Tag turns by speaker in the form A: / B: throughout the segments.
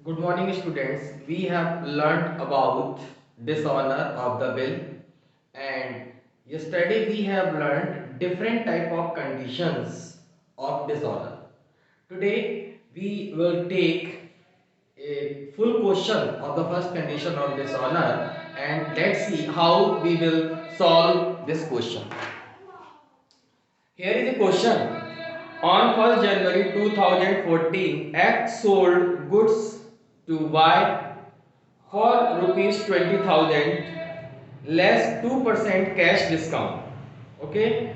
A: Good morning students. We have learnt about dishonor of the bill, and yesterday we have learnt different type of conditions of dishonor. Today we will take a full question of the first condition of dishonor, and let's see how we will solve this question. Here is a question. On 1st January 2014, X sold goods to Y for rupees 20,000 less 2% cash discount. Okay.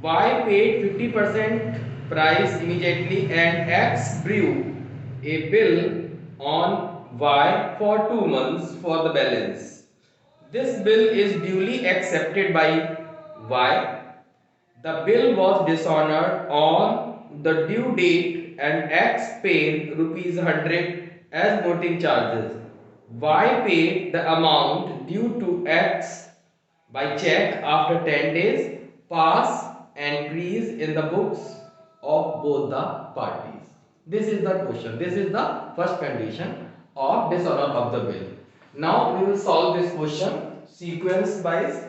A: Y paid 50% price immediately and X drew a bill on Y for 2 months for the balance. This bill is duly accepted by Y. The bill was dishonored on the due date and X paid rupees 100 as voting charges. Y paid the amount due to X by check after 10 days, pass entries in the books of both the parties. This is the question. This is the first condition of dishonor of the bill. Now we will solve this question sequence wise.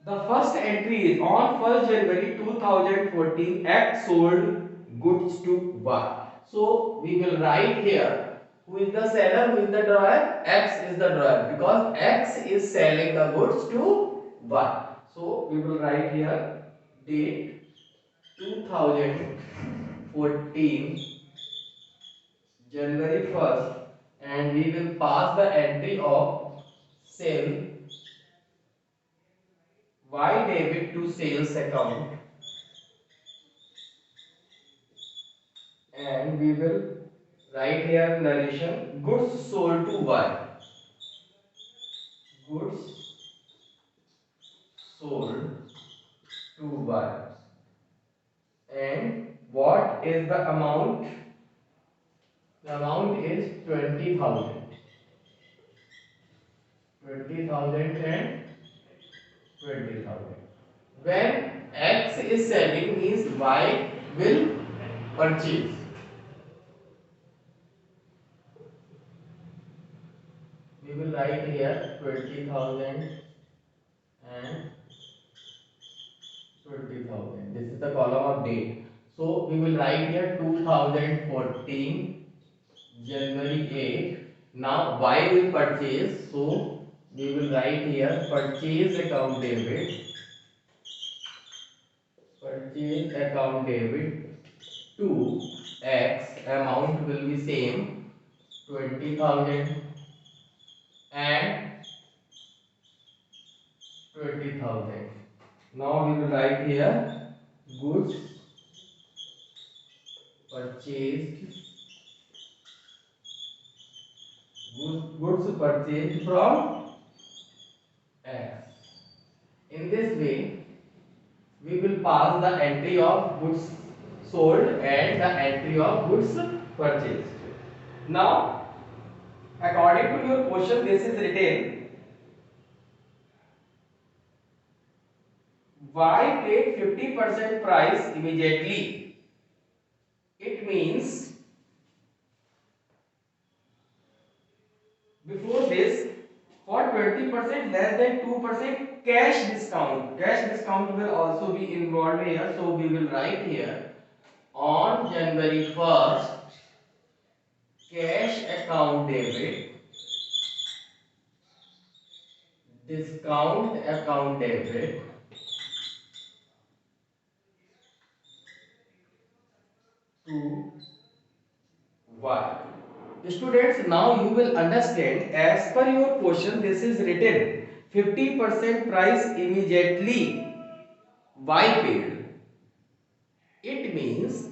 A: The first entry is on 1st January 2014, X sold goods to Y. So we will write here who is the seller, who is the drawer? X is the drawer because X is selling the goods to Y. So we will write here date 2014 January 1st, and we will pass the entry of sale Y debit to sales account, and we will write here narration goods sold to Y. Goods sold to Y. And what is the amount? The amount is 20,000. 20,000 and 20,000. When X is selling means Y will purchase. We will write here 20,000 and 20,000. This is the column of date. So we will write here 2014 January 8. Now Y will purchase. So we will write here purchase account debit. Purchase account debit to X. Amount will be same 20,000 and 20,000. Now we will write here goods purchased, goods purchased from X. In this way, we will pass the entry of goods sold and the entry of goods purchased. Now, according to your question, this is written Y paid 50% price immediately. It means before this, for 20% less than 2% cash discount. Cash discount will also be involved here. So we will write here on January 1st, cash account debit, discount account debit to Y. Students, now you will understand as per your question this is written 50% price immediately Y paid. It means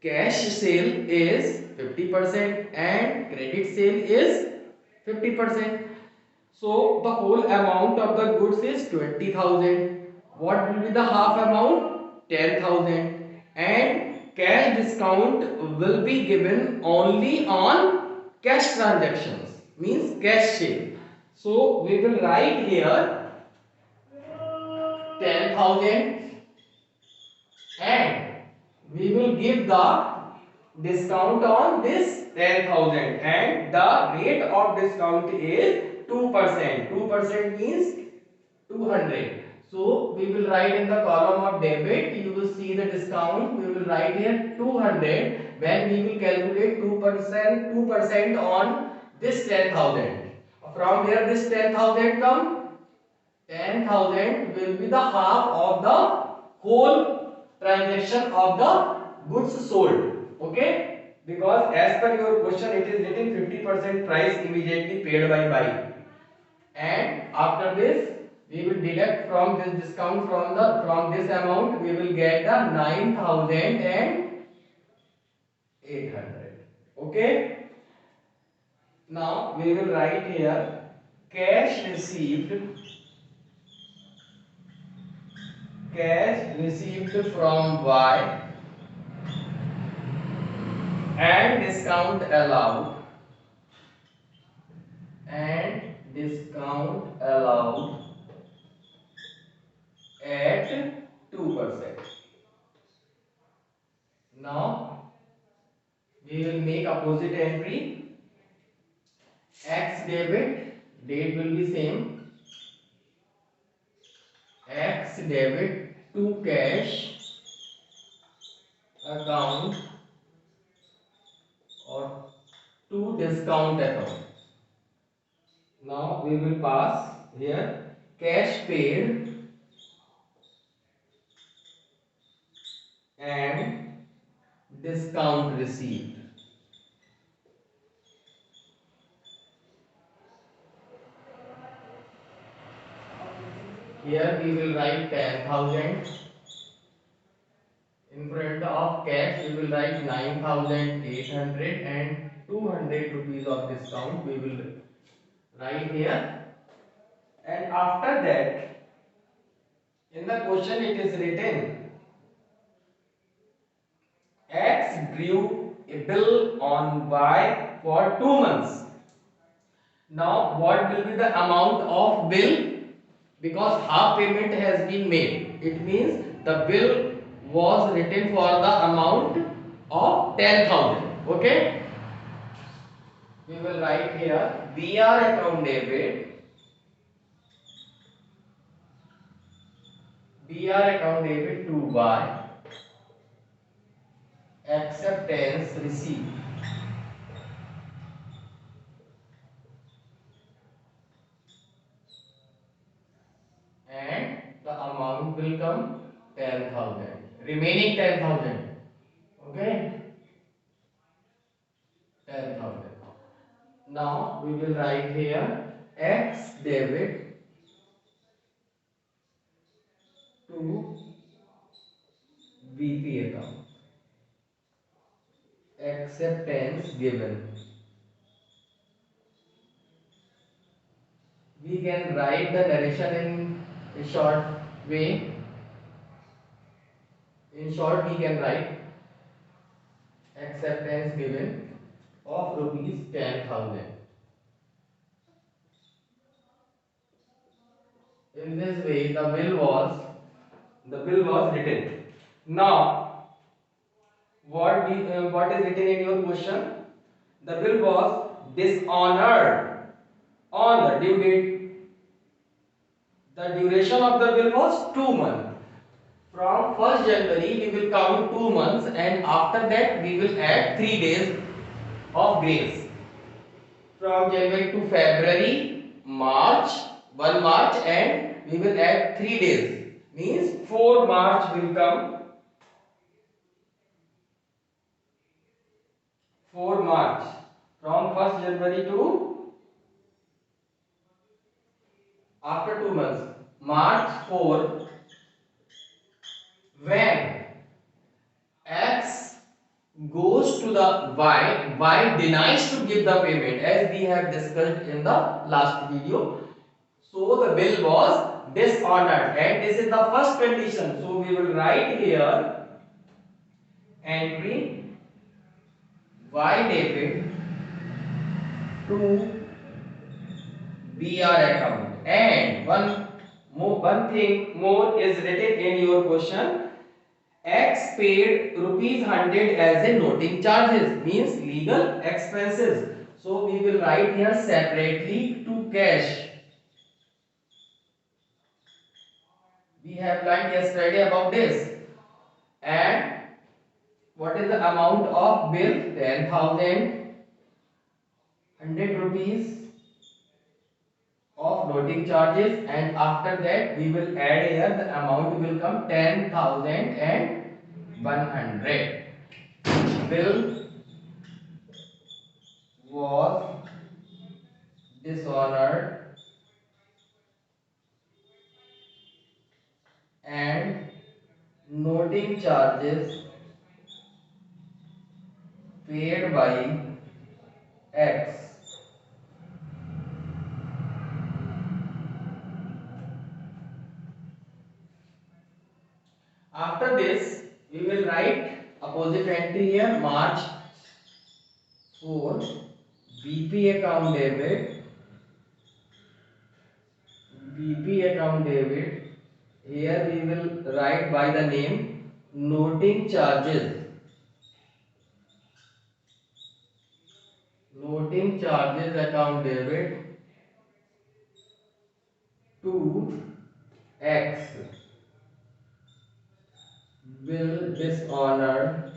A: cash sale is 50% and credit sale is 50%. So the whole amount of the goods is 20,000. What will be the half amount? 10,000. And cash discount will be given only on cash transactions, means cash sale. So we will write here 10,000 and we will give the discount on this 10,000 and the rate of discount is 2%. 2% means 200. So we will write in the column of debit, you will see the discount, we will write here 200 when we will calculate 2% on this 10,000. From where this 10,000 come? 10,000 will be the half of the whole transaction of the goods sold. Okay? Because as per your question it is written 50% price immediately paid by buyer. And after this we will deduct from this discount from this amount we will get the 9,800. Okay? Now we will write here cash received from Y and discount allowed at 2%. Now we will make opposite entry. X debit, date will be same. X debit to cash account or to discount account. Now we will pass here cash paid and discount received. Here we will write 10,000. In front of cash we will write 9,800 and 200 rupees of discount we will write here. And after that in the question it is written X drew a bill on Y for 2 months. Now what will be the amount of bill? Because half payment has been made. It means the bill was written for the amount of 10,000. Okay? We will write here BR account debit. BR account debit to Y. Acceptance receipt. And the amount will come 10,000. Remaining 10,000. Okay? 10,000. Now we will write here X debit to VP account. Acceptance given. We can write the narration in a short way. In short, we can write acceptance given of rupees 10,000. In this way, the bill was written. Now, what is written in your question? The bill was dishonored on the due date. The duration of the bill was 2 months. From 1st January we will count 2 months and after that we will add 3 days of grace. From January to February, March, 1 March and we will add 3 days. Means 4 March will come. 4 March. From 1st January to after 2 months. March 4. When X goes to the Y denies to give the payment as we have discussed in the last video. So the bill was dishonored and this is the first condition. So we will write here entry Y debit to BR account. And one thing more is written in your question. X paid rupees 100 as a noting charges, means legal expenses. So we will write here separately to cash. We have learned yesterday about this. And what is the amount of bill? 10,000, 100 rupees of noting charges, and after that we will add here the amount will come 10,100. Bill was dishonored and noting charges paid by X. After this, we will write opposite entry here, March 4, BP account debit, BP account debit. Here we will write by the name noting charges, noting charges account debit to X. Bill dishonored,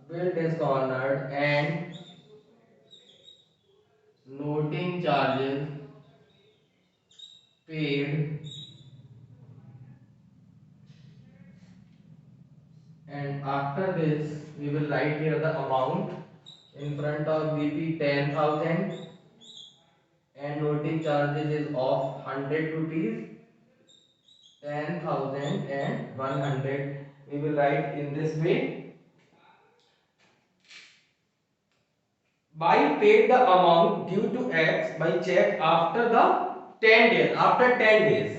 A: bill dishonored and noting charges paid, and after this we will write here the amount in front of BP 10,000 and noting charges is of 100 rupees. 10,100 we will write in this way. By paid the amount due to X by check after the 10 days. After 10 days.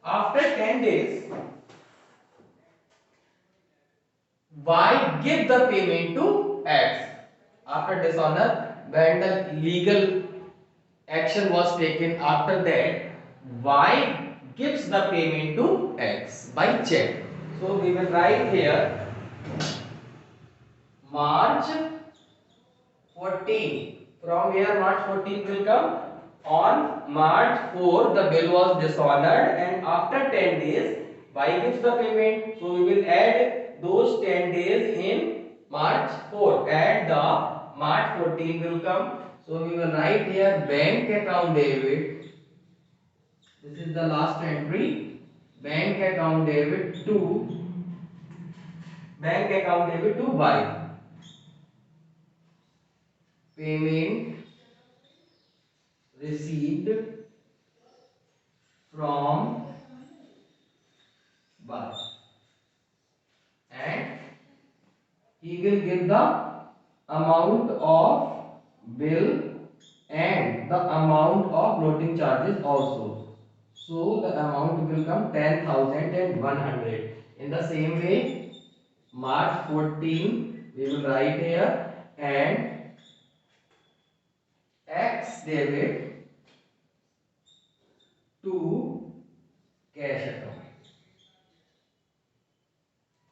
A: After 10 days, Y give the payment to X. After dishonor, when the legal action was taken, after that, Y gives the payment to X by check. So we will write here March 14. From here March 14 will come. On March 4 the bill was dishonored and after 10 days Y gives the payment. So we will add those 10 days in March 4 and the March 14 will come. So we will write here bank account debit. This is the last entry. Bank account debit to Y. Payment received from Y, and he will give the amount of bill and the amount of noting charges also. So the amount will come 10,100. In the same way, March 14 we will write here and X debit to cash account,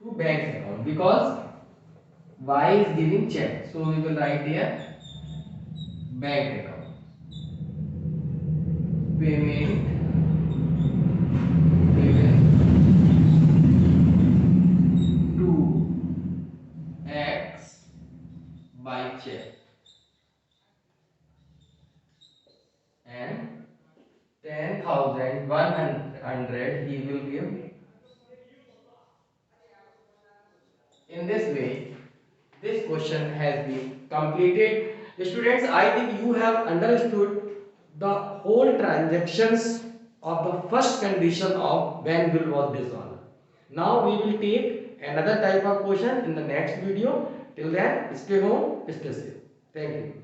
A: to bank account, because Y is giving check. So we will write here bank account. Payment given to X by check, and 10,100 he will give. In this way, this question has been completed. Students, I think you have understood the whole transactions of the first condition of when bill was dishonored. Now we will take another type of question in the next video. Till then, stay home, stay safe. Thank you.